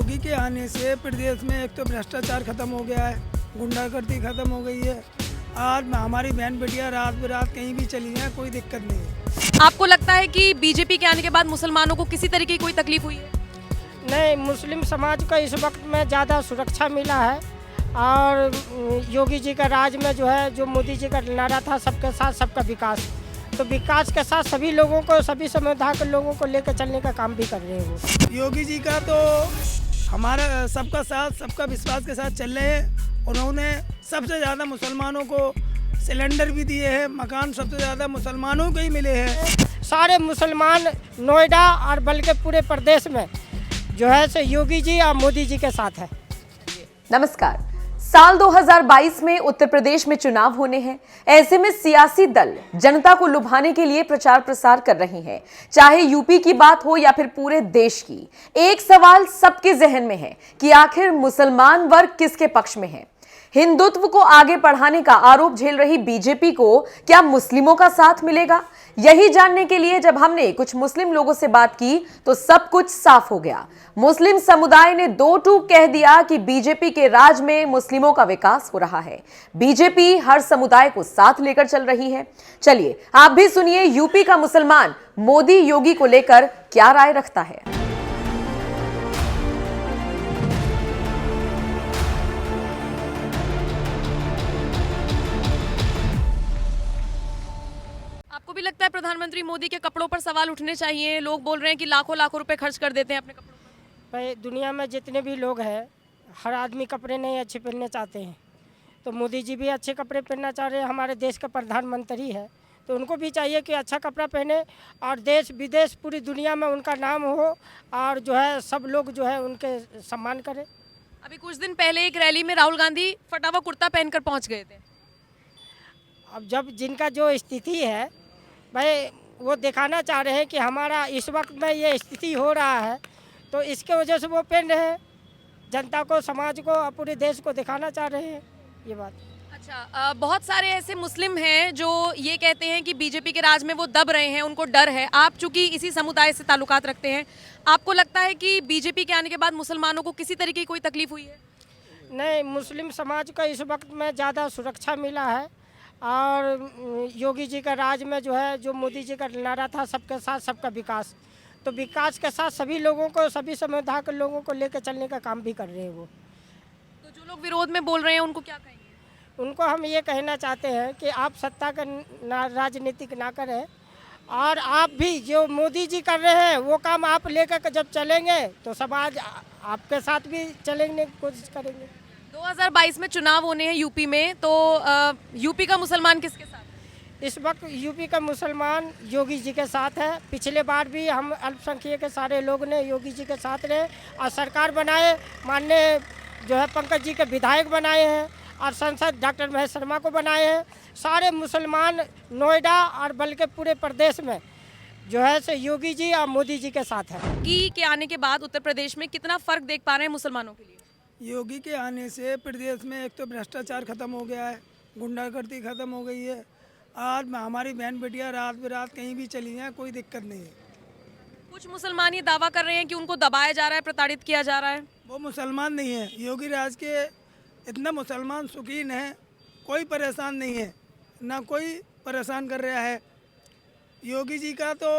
योगी के आने से प्रदेश में एक तो भ्रष्टाचार खत्म हो गया है, गुंडागर्दी खत्म हो गई है। आज हमारी बहन बेटियां रात बेरात कहीं भी चली हैं, कोई दिक्कत नहीं है। आपको लगता है कि बीजेपी के आने के बाद मुसलमानों को किसी तरीके की कोई तकलीफ हुई है? नहीं, मुस्लिम समाज को इस वक्त में ज़्यादा सुरक्षा मिला है और योगी जी का राज में जो है, जो मोदी जी का नारा था सबके साथ सबका विकास, तो विकास के साथ सभी लोगों को, सभी समुदाय के लोगों को लेकर चलने का काम भी कर रहे हैं वो। योगी जी का तो हमारा सबका साथ सबका विश्वास के साथ चल रहे हैं। उन्होंने सबसे ज़्यादा मुसलमानों को सिलेंडर भी दिए हैं, मकान सबसे ज़्यादा मुसलमानों को ही मिले हैं। सारे मुसलमान नोएडा और बल्कि पूरे प्रदेश में जो है सो योगी जी और मोदी जी के साथ है। नमस्कार। साल 2022 में उत्तर प्रदेश में चुनाव होने हैं। ऐसे में सियासी दल जनता को लुभाने के लिए प्रचार प्रसार कर रहे हैं। चाहे यूपी की बात हो या फिर पूरे देश की, एक सवाल सबके जहन में है कि आखिर मुसलमान वर्ग किसके पक्ष में है। हिंदुत्व को आगे बढ़ाने का आरोप झेल रही बीजेपी को क्या मुस्लिमों का साथ मिलेगा? यही जानने के लिए जब हमने कुछ मुस्लिम लोगों से बात की तो सब कुछ साफ हो गया। मुस्लिम समुदाय ने दो टूक कह दिया कि बीजेपी के राज में मुस्लिमों का विकास हो रहा है। बीजेपी हर समुदाय को साथ लेकर चल रही है। चलिए आप भी सुनिए यूपी का मुसलमान मोदी योगी को लेकर क्या राय रखता है। आपको भी लगता है प्रधानमंत्री मोदी के कपड़ों पर सवाल उठने चाहिए? लोग बोल रहे हैं कि लाखों लाखों रुपए खर्च कर देते हैं अपने कपड़ों पर। भाई, दुनिया में जितने भी लोग हैं, हर आदमी कपड़े नहीं अच्छे पहनने चाहते हैं, तो मोदी जी भी अच्छे कपड़े पहनना चाह रहे हैं। हमारे देश का प्रधानमंत्री है तो उनको भी चाहिए कि अच्छा कपड़ा पहने और देश विदेश पूरी दुनिया में उनका नाम हो और जो है सब लोग जो है उनके सम्मान करें। अभी कुछ दिन पहले एक रैली में राहुल गांधी फटा हुआ कुर्ता पहनकर पहुंच गए थे। अब जब जिनका जो स्थिति है भाई, वो दिखाना चाह रहे हैं कि हमारा इस वक्त में ये स्थिति हो रहा है, तो इसके वजह से वो पहन रहे हैं। जनता को, समाज को और पूरे देश को दिखाना चाह रहे हैं ये बात। अच्छा, बहुत सारे ऐसे मुस्लिम हैं जो ये कहते हैं कि बीजेपी के राज में वो दब रहे हैं, उनको डर है। आप चूंकि इसी समुदाय से ताल्लुकात रखते हैं, आपको लगता है कि बीजेपी के आने के बाद मुसलमानों को किसी तरीके की कोई तकलीफ हुई है? नहीं, मुस्लिम समाज को इस वक्त में ज़्यादा सुरक्षा मिला है और योगी जी का राज में जो है, जो मोदी जी का नारा था सबके साथ सबका विकास, तो विकास के साथ सभी लोगों को, सभी समुदाय के लोगों को लेकर चलने का काम भी कर रहे हैं वो। तो जो लोग विरोध में बोल रहे हैं उनको क्या कहेंगे? उनको हम ये कहना चाहते हैं कि आप सत्ता का राजनीतिक ना करें और आप भी जो मोदी जी कर रहे हैं वो काम आप लेकर जब चलेंगे तो समाज आपके साथ भी चलेंगे की कोशिश करेंगे। 2022 में चुनाव होने हैं यूपी में, तो यूपी का मुसलमान किसके साथ है? इस वक्त यूपी का मुसलमान योगी जी के साथ है। पिछले बार भी हम अल्पसंख्यक के सारे लोग ने योगी जी के साथ रहे और सरकार बनाए, माननीय जो है पंकज जी के विधायक बनाए हैं और सांसद डॉक्टर महेश शर्मा को बनाए हैं। सारे मुसलमान नोएडा और बल्कि पूरे प्रदेश में जो है सो योगी जी और मोदी जी के साथ है। योगी के आने के बाद उत्तर प्रदेश में कितना फर्क देख पा रहे हैं मुसलमानों के लिए? योगी के आने से प्रदेश में एक तो भ्रष्टाचार खत्म हो गया है, गुंडागर्दी खत्म हो गई है। आज हमारी बहन बेटियां रात बेरात कहीं भी चली हैं, कोई दिक्कत नहीं है। कुछ मुसलमान ये दावा कर रहे हैं कि उनको दबाया जा रहा है, प्रताड़ित किया जा रहा है। वो मुसलमान नहीं है। योगी राज के इतना मुसलमान शौकीन है, कोई परेशान नहीं है, ना कोई परेशान कर रहा है। योगी जी का तो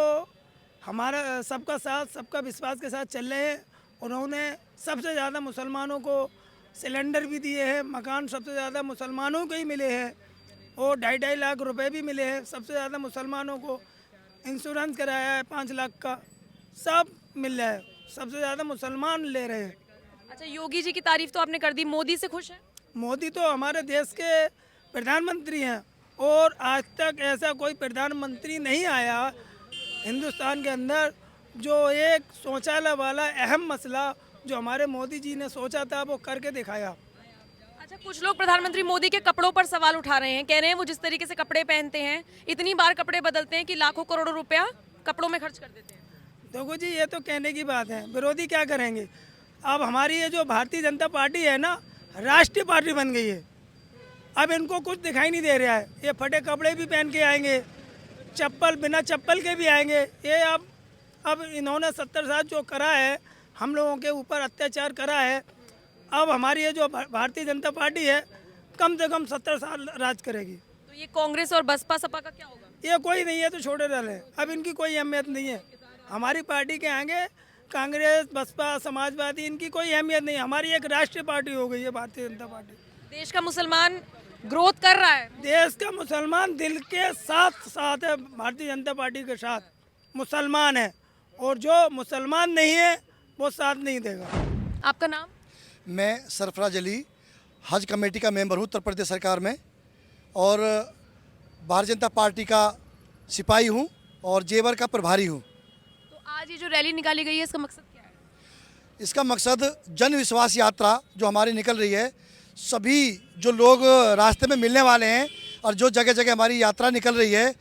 हमारा सबका साथ सबका विश्वास के साथ चल रहे हैं। उन्होंने सबसे ज़्यादा मुसलमानों को सिलेंडर भी दिए हैं, मकान सबसे ज़्यादा मुसलमानों को ही मिले हैं और 2.5 लाख रुपए भी मिले हैं। सबसे ज़्यादा मुसलमानों को इंश्योरेंस कराया है 5 लाख का, सब मिल रहा है। सबसे ज़्यादा मुसलमान ले रहे हैं। अच्छा, योगी जी की तारीफ तो आपने कर दी, मोदी से खुश है? मोदी तो हमारे देश के प्रधानमंत्री हैं और आज तक ऐसा कोई प्रधानमंत्री नहीं आया हिंदुस्तान के अंदर जो एक शौचालय वाला अहम मसला जो हमारे मोदी जी ने सोचा था वो करके दिखाया। अच्छा, कुछ लोग प्रधानमंत्री मोदी के कपड़ों पर सवाल उठा रहे हैं, कह रहे हैं वो जिस तरीके से कपड़े पहनते हैं, इतनी बार कपड़े बदलते हैं कि लाखों करोड़ों रुपया कपड़ों में खर्च कर देते हैं। देखो जी, ये तो कहने की बात है, विरोधी क्या करेंगे। अब हमारी ये जो भारतीय जनता पार्टी है ना, राष्ट्रीय पार्टी बन गई है। अब इनको कुछ दिखाई नहीं दे रहा है। ये फटे कपड़े भी पहन के आएंगे, चप्पल बिना चप्पल के भी आएंगे। ये अब इन्होंने 70 साल जो करा है हम लोगों के ऊपर अत्याचार करा है। अब हमारी ये जो भारतीय जनता पार्टी है कम से कम 70 साल राज करेगी। तो ये कांग्रेस और बसपा सपा का क्या होगा? ये कोई नहीं है, तो छोटे दल है, अब इनकी कोई अहमियत नहीं है। हमारी पार्टी के आगे कांग्रेस, बसपा, समाजवादी, इनकी कोई अहमियत नहीं है। हमारी एक राष्ट्रीय पार्टी हो गई है भारतीय जनता पार्टी। देश का मुसलमान ग्रोथ कर रहा है। देश का मुसलमान दिल के साथ साथ है, भारतीय जनता पार्टी के साथ मुसलमान है, और जो मुसलमान नहीं है वो साथ नहीं देगा। आपका नाम? मैं सरफराज अली, हज कमेटी का मेंबर हूँ उत्तर प्रदेश सरकार में, और भारतीय जनता पार्टी का सिपाही हूँ और जेवर का प्रभारी हूँ। तो आज ये जो रैली निकाली गई है, इसका मकसद क्या है? इसका मकसद जन विश्वास यात्रा जो हमारी निकल रही है, सभी जो लोग रास्ते में मिलने वाले हैं और जो जगह जगह हमारी यात्रा निकल रही है,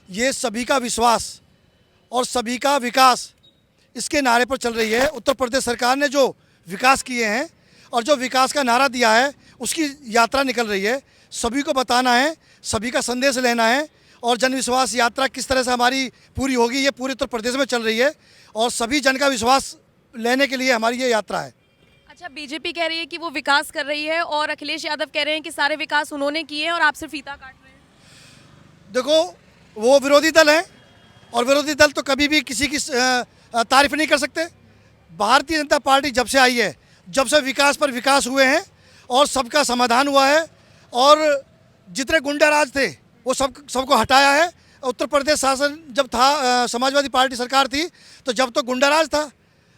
ये सभी का विश्वास और सभी का विकास, इसके नारे पर चल रही है। उत्तर प्रदेश सरकार ने जो विकास किए हैं और जो विकास का नारा दिया है, उसकी यात्रा निकल रही है। सभी को बताना है, सभी का संदेश लेना है, और जन विश्वास यात्रा किस तरह से हमारी पूरी होगी, ये पूरे उत्तर प्रदेश में चल रही है, और सभी जन का विश्वास लेने के लिए हमारी ये यात्रा है। अच्छा, बीजेपी कह रही है कि वो विकास कर रही है और अखिलेश यादव कह रहे हैं कि सारे विकास उन्होंने किए हैं और आप सिर्फ फीता काट रहे हैं। देखो, वो विरोधी दल हैं और विरोधी दल तो कभी भी किसी की तारीफ नहीं कर सकते। भारतीय जनता पार्टी जब से आई है, जब से विकास पर विकास हुए हैं और सबका समाधान हुआ है, और जितने गुंडा राज थे वो सबको हटाया है। उत्तर प्रदेश शासन जब था, समाजवादी पार्टी सरकार थी, तो जब तो गुंडा राज था,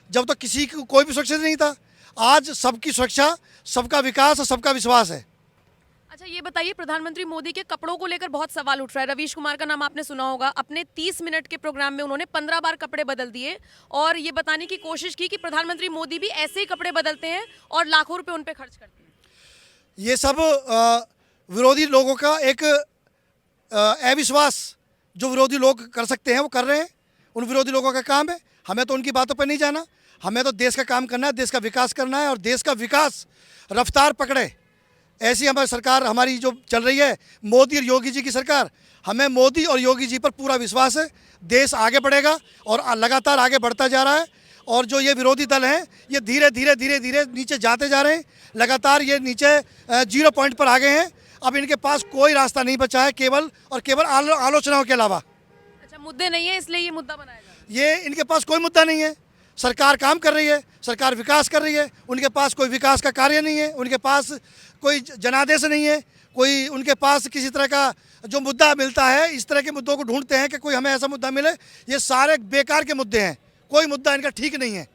जब तो किसी को कोई भी सुरक्षित नहीं था। आज सबकी सुरक्षा, सबका विकास और सबका विश्वास है। अच्छा, ये बताइए, प्रधानमंत्री मोदी के कपड़ों को लेकर बहुत सवाल उठ रहा है। रवीश कुमार का नाम आपने सुना होगा। अपने 30 मिनट के प्रोग्राम में उन्होंने 15 बार कपड़े बदल दिए और ये बताने की कोशिश की कि प्रधानमंत्री मोदी भी ऐसे ही कपड़े बदलते हैं और लाखों रुपए उन पे खर्च करते हैं। ये सब विरोधी लोगों का एक अविश्वास जो विरोधी लोग कर सकते हैं वो कर रहे हैं। उन विरोधी लोगों का काम है, हमें तो उनकी बातों पर नहीं जाना। हमें तो देश का काम करना है, देश का विकास करना है, और देश का विकास रफ्तार पकड़े, ऐसी हमारी सरकार हमारी जो चल रही है, मोदी और योगी जी की सरकार। हमें मोदी और योगी जी पर पूरा विश्वास है। देश आगे बढ़ेगा और लगातार आगे बढ़ता जा रहा है, और जो ये विरोधी दल हैं, ये धीरे धीरे नीचे जाते जा रहे हैं। लगातार ये नीचे 0 पॉइंट पर आ गए हैं। अब इनके पास कोई रास्ता नहीं बचा है, केवल और केवल आलोचनाओं के अलावा। अच्छा, मुद्दे नहीं है, इसलिए ये मुद्दा बनाया जा रहा है। ये इनके पास कोई मुद्दा नहीं है। सरकार काम कर रही है, सरकार विकास कर रही है, उनके पास कोई विकास का कार्य नहीं है, उनके पास कोई जनादेश नहीं है, कोई उनके पास किसी तरह का जो मुद्दा मिलता है, इस तरह के मुद्दों को ढूंढते हैं कि कोई हमें ऐसा मुद्दा मिले। ये सारे बेकार के मुद्दे हैं, कोई मुद्दा इनका ठीक नहीं है।